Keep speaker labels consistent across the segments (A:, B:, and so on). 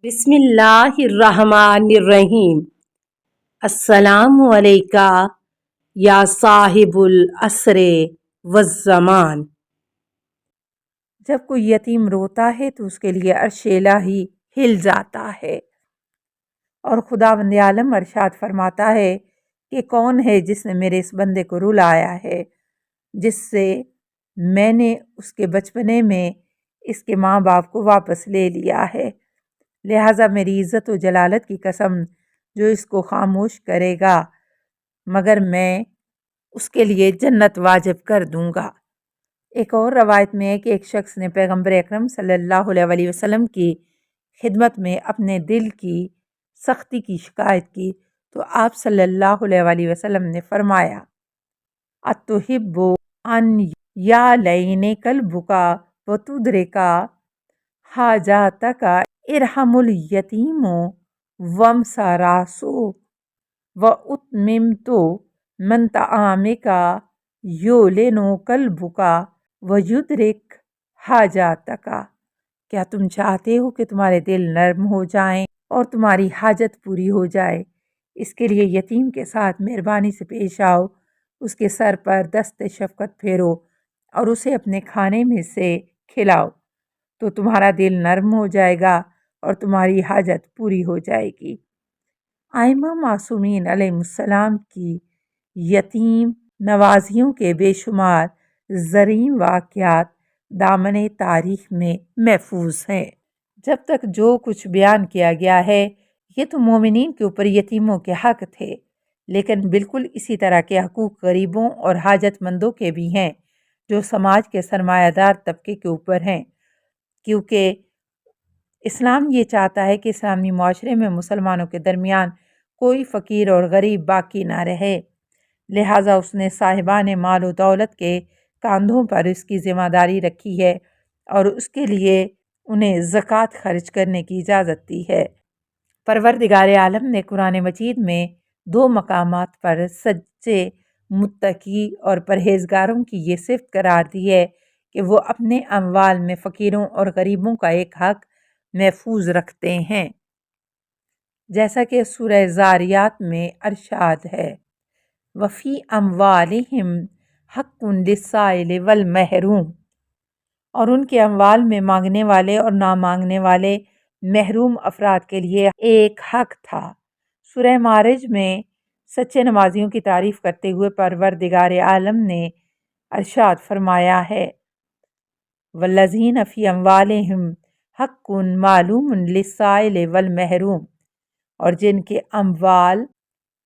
A: بسم اللہ الرحمن الرحیم۔ السلام علیکہ یا صاحب العصر والزمان۔ جب کوئی یتیم روتا ہے تو اس کے لیے عرش الہی ہل جاتا ہے، اور خداوند عالم ارشاد فرماتا ہے کہ کون ہے جس نے میرے اس بندے کو رلایا ہے، جس سے میں نے اس کے بچپنے میں اس کے ماں باپ کو واپس لے لیا ہے، لہٰذا میری عزت و جلالت کی قسم جو اس کو خاموش کرے گا مگر میں اس کے لیے جنت واجب کر دوں گا۔ ایک اور روایت میں ہے کہ ایک شخص نے پیغمبر اکرم صلی اللہ علیہ وسلم کی خدمت میں اپنے دل کی سختی کی شکایت کی تو آپ صلی اللہ علیہ وسلم نے فرمایا، اتحب ان یا لینک البکا وتدرکا حاجاتک ارحم الیتیم وامسح راسہ واتممت من طعامک یولنک البکا ویدرک حاجاتک۔ کیا تم چاہتے ہو کہ تمہارے دل نرم ہو جائیں اور تمہاری حاجت پوری ہو جائے؟ اس کے لیے یتیم کے ساتھ مہربانی سے پیش آؤ، اس کے سر پر دست شفقت پھیرو اور اسے اپنے کھانے میں سے کھلاؤ، تو تمہارا دل نرم ہو جائے گا اور تمہاری حاجت پوری ہو جائے گی۔ ائمہ معصومین علیہ السلام کی یتیم نوازیوں کے بے شمار زرین واقعات دامن تاریخ میں محفوظ ہیں۔ جب تک جو کچھ بیان کیا گیا ہے یہ تو مومنین کے اوپر یتیموں کے حق تھے، لیکن بالکل اسی طرح کے حقوق غریبوں اور حاجت مندوں کے بھی ہیں جو سماج کے سرمایہ دار طبقے کے اوپر ہیں، کیونکہ اسلام یہ چاہتا ہے کہ اسلامی معاشرے میں مسلمانوں کے درمیان کوئی فقیر اور غریب باقی نہ رہے، لہٰذا اس نے صاحبان مال و دولت کے کاندھوں پر اس کی ذمہ داری رکھی ہے اور اس کے لیے انہیں زکوٰۃ خرچ کرنے کی اجازت دی ہے۔ پروردگار عالم نے قرآن مجید میں 2 مقامات پر سچے متقی اور پرہیزگاروں کی یہ صفت قرار دی ہے کہ وہ اپنے اموال میں فقیروں اور غریبوں کا ایک حق محفوظ رکھتے ہیں، جیسا کہ سورہ زاریات میں ارشاد ہے، وَفِي أَمْوَالِهِمْ حَقٌّ لِلسَّائِلِ وَالْمَحْرُومِ، اور ان کے اموال میں مانگنے والے اور نہ مانگنے والے محروم افراد کے لیے ایک حق تھا۔ سورہ معارج میں سچے نمازیوں کی تعریف کرتے ہوئے پروردگار عالم نے ارشاد فرمایا ہے، وَالَّذِينَ فِي أَمْوَالِهِمْ حَقٌّ مَعْلُومٌ لِلسَّائِلِ وَالْمَحْرُومِ، اور جن کے اموال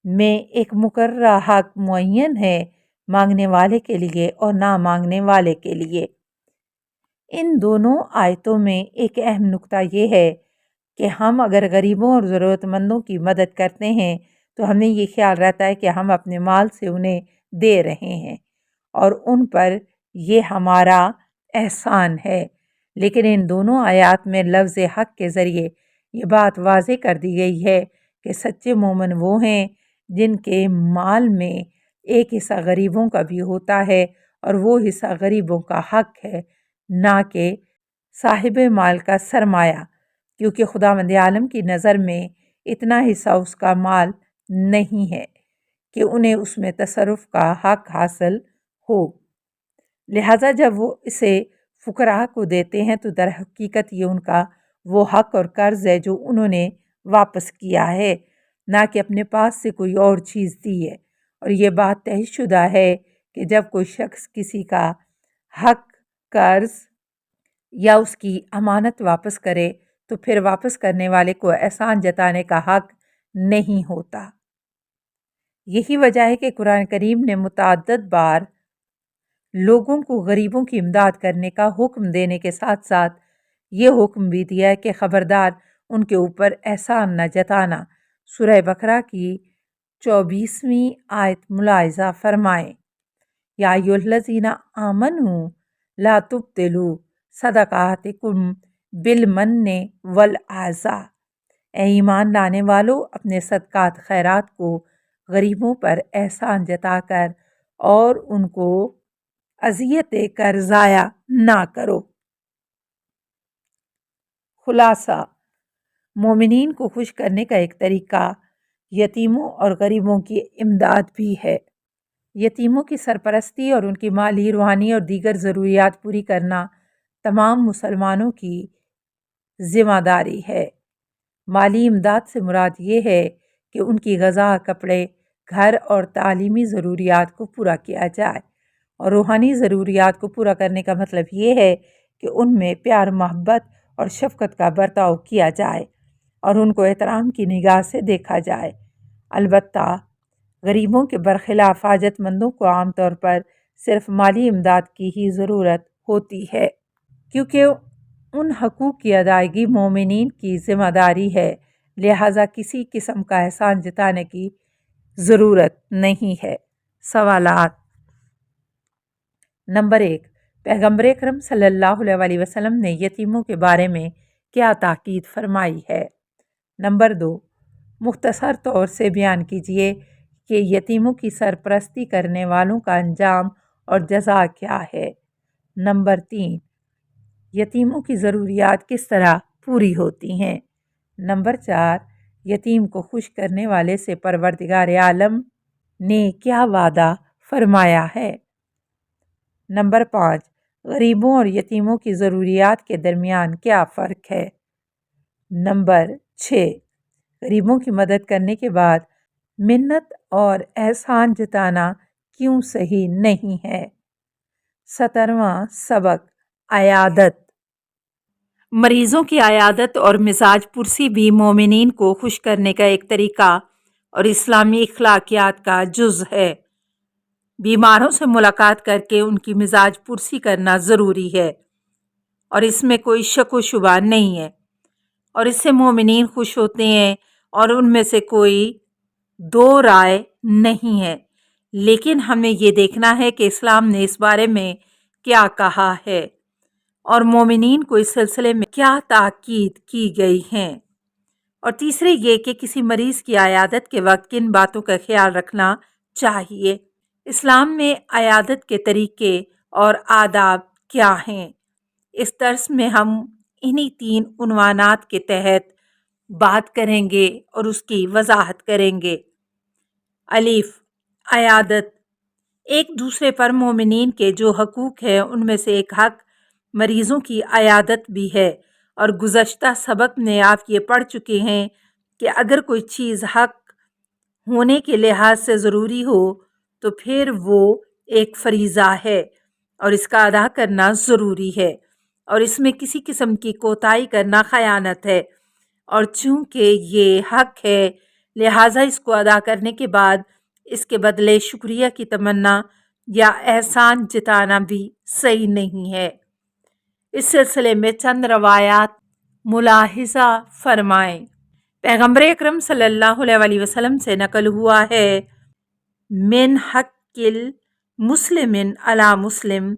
A: میں ایک مقررہ حق معین ہے مانگنے والے کے لیے اور نہ مانگنے والے کے لیے۔ ان دونوں آیتوں میں ایک اہم نقطہ یہ ہے کہ ہم اگر غریبوں اور ضرورت مندوں کی مدد کرتے ہیں تو ہمیں یہ خیال رہتا ہے کہ ہم اپنے مال سے انہیں دے رہے ہیں اور ان پر یہ ہمارا احسان ہے، لیکن ان دونوں آیات میں لفظ حق کے ذریعے یہ بات واضح کر دی گئی ہے کہ سچے مومن وہ ہیں جن کے مال میں ایک حصہ غریبوں کا بھی ہوتا ہے اور وہ حصہ غریبوں کا حق ہے، نہ کہ صاحب مال کا سرمایہ، کیونکہ خداوند عالم کی نظر میں اتنا حصہ اس کا مال نہیں ہے کہ انہیں اس میں تصرف کا حق حاصل ہو، لہٰذا جب وہ اسے فقراء کو دیتے ہیں تو در حقیقت یہ ان کا وہ حق اور قرض ہے جو انہوں نے واپس کیا ہے، نہ کہ اپنے پاس سے کوئی اور چیز دی ہے۔ اور یہ بات طے شدہ ہے کہ جب کوئی شخص کسی کا حق، قرض یا اس کی امانت واپس کرے تو پھر واپس کرنے والے کو احسان جتانے کا حق نہیں ہوتا۔ یہی وجہ ہے کہ قرآن کریم نے متعدد بار لوگوں کو غریبوں کی امداد کرنے کا حکم دینے کے ساتھ ساتھ یہ حکم بھی دیا ہے کہ خبردار ان کے اوپر احسان نہ جتانا۔ سورہ بقرہ کی 24ویں آیت ملاحظہ فرمائیں، یا ایھا الذین آمنوا لا تبطلوا صدقاتکم بالمن والعذا، اے ایمان لانے والو اپنے صدقات خیرات کو غریبوں پر احسان جتا کر اور ان کو اذیت دے کر ضائع نہ کرو۔ خلاصہ، مومنین کو خوش کرنے کا ایک طریقہ یتیموں اور غریبوں کی امداد بھی ہے۔ یتیموں کی سرپرستی اور ان کی مالی، روحانی اور دیگر ضروریات پوری کرنا تمام مسلمانوں کی ذمہ داری ہے۔ مالی امداد سے مراد یہ ہے کہ ان کی غذا، کپڑے، گھر اور تعلیمی ضروریات کو پورا کیا جائے، اور روحانی ضروریات کو پورا کرنے کا مطلب یہ ہے کہ ان میں پیار، محبت اور شفقت کا برتاؤ کیا جائے اور ان کو احترام کی نگاہ سے دیکھا جائے۔ البتہ غریبوں کے برخلاف حاجت مندوں کو عام طور پر صرف مالی امداد کی ہی ضرورت ہوتی ہے، کیونکہ ان حقوق کی ادائیگی مومنین کی ذمہ داری ہے، لہٰذا کسی قسم کا احسان جتانے کی ضرورت نہیں ہے۔ سوالات۔ نمبر 1، پیغمبر اکرم صلی اللہ علیہ وسلم نے یتیموں کے بارے میں کیا تاکید فرمائی ہے؟ نمبر 2، مختصر طور سے بیان کیجیے کہ یتیموں کی سرپرستی کرنے والوں کا انجام اور جزا کیا ہے؟ نمبر 3، یتیموں کی ضروریات کس طرح پوری ہوتی ہیں؟ نمبر 4، یتیم کو خوش کرنے والے سے پروردگار عالم نے کیا وعدہ فرمایا ہے؟ نمبر 5، غریبوں اور یتیموں کی ضروریات کے درمیان کیا فرق ہے؟ نمبر 6، غریبوں کی مدد کرنے کے بعد منت اور احسان جتانا کیوں صحیح نہیں ہے؟ 17واں سبق، عیادت۔ مریضوں کی عیادت اور مزاج پرسی بھی مومنین کو خوش کرنے کا ایک طریقہ اور اسلامی اخلاقیات کا جز ہے۔ بیماروں سے ملاقات کر کے ان کی مزاج پرسی کرنا ضروری ہے اور اس میں کوئی شک و شبہ نہیں ہے، اور اس سے مومنین خوش ہوتے ہیں اور ان میں سے کوئی دو رائے نہیں ہے۔ لیکن ہمیں یہ دیکھنا ہے کہ اسلام نے اس بارے میں کیا کہا ہے اور مومنین کو اس سلسلے میں کیا تاکید کی گئی ہیں، اور تیسرے یہ کہ کسی مریض کی عیادت کے وقت کن باتوں کا خیال رکھنا چاہیے۔ اسلام میں عیادت کے طریقے اور آداب کیا ہیں؟ اس درس میں ہم انہی 3 عنوانات کے تحت بات کریں گے اور اس کی وضاحت کریں گے۔ الف، عیادت۔ ایک دوسرے پر مومنین کے جو حقوق ہیں ان میں سے ایک حق مریضوں کی عیادت بھی ہے، اور گزشتہ سبق میں آپ یہ پڑھ چکے ہیں کہ اگر کوئی چیز حق ہونے کے لحاظ سے ضروری ہو تو پھر وہ ایک فریضہ ہے اور اس کا ادا کرنا ضروری ہے، اور اس میں کسی قسم کی کوتاہی کرنا خیانت ہے، اور چونکہ یہ حق ہے لہٰذا اس کو ادا کرنے کے بعد اس کے بدلے شکریہ کی تمنا یا احسان جتانا بھی صحیح نہیں ہے۔ اس سلسلے میں چند روایات ملاحظہ فرمائیں۔ پیغمبر اکرم صلی اللہ علیہ وسلم سے نقل ہوا ہے، من حق المسلم علی مسلم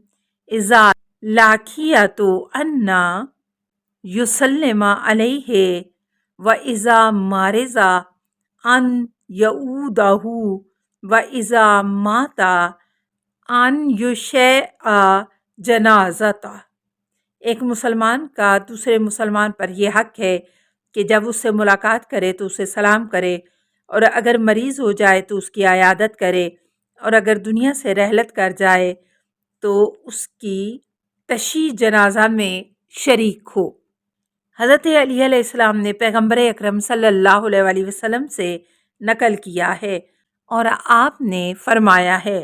A: اذا لاقیۃ ان یسلم علیہ و اذا مرض ان یعودہ و اذا مات ان یشیع جنازتہ۔ ایک مسلمان کا دوسرے مسلمان پر یہ حق ہے کہ جب اس سے ملاقات کرے تو اسے سلام کرے، اور اگر مریض ہو جائے تو اس کی عیادت کرے، اور اگر دنیا سے رحلت کر جائے تو اس کی تشییع جنازہ میں شریک ہو۔ حضرت علی علیہ السلام نے پیغمبر اکرم صلی اللہ علیہ وسلم سے نقل کیا ہے اور آپ نے فرمایا ہے،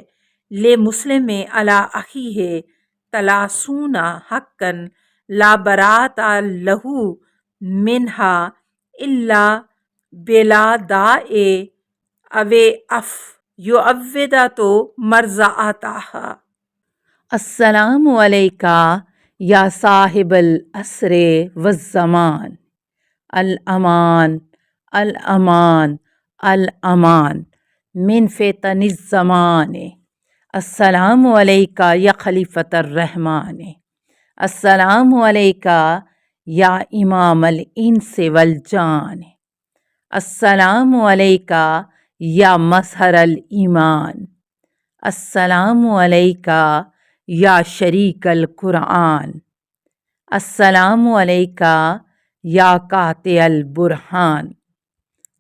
A: لے مسلم علی اخیہ ثلاثون حقا لا براۃ لہ منہا الا بلا داء او اف یعوّدۃ مرضعتہ۔ السلام علیکہ یا صاحب العصر والزمان، الامان الامان الامان من فتن الزمان۔ السلام علیکہ یا خلیفۃ الرحمن، السلام علیکہ یا امام الانس والجان، السلام علیکہ یا مظہر الایمان، السلام علیکہ یا شریک القرآن، السلام علیکہ یا قاطع البرہان۔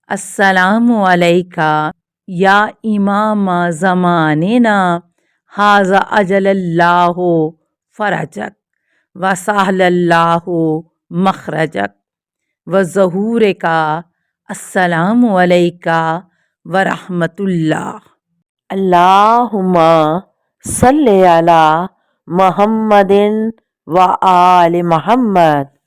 A: السلام علیکہ یا امام زماننا، ھذا اجل اللہ فرجک وسہل اللہ مخرجک وظہورک۔ السلام علیکہ ورحمۃ اللہ۔ اللہم صلی علی محمد و آل محمد۔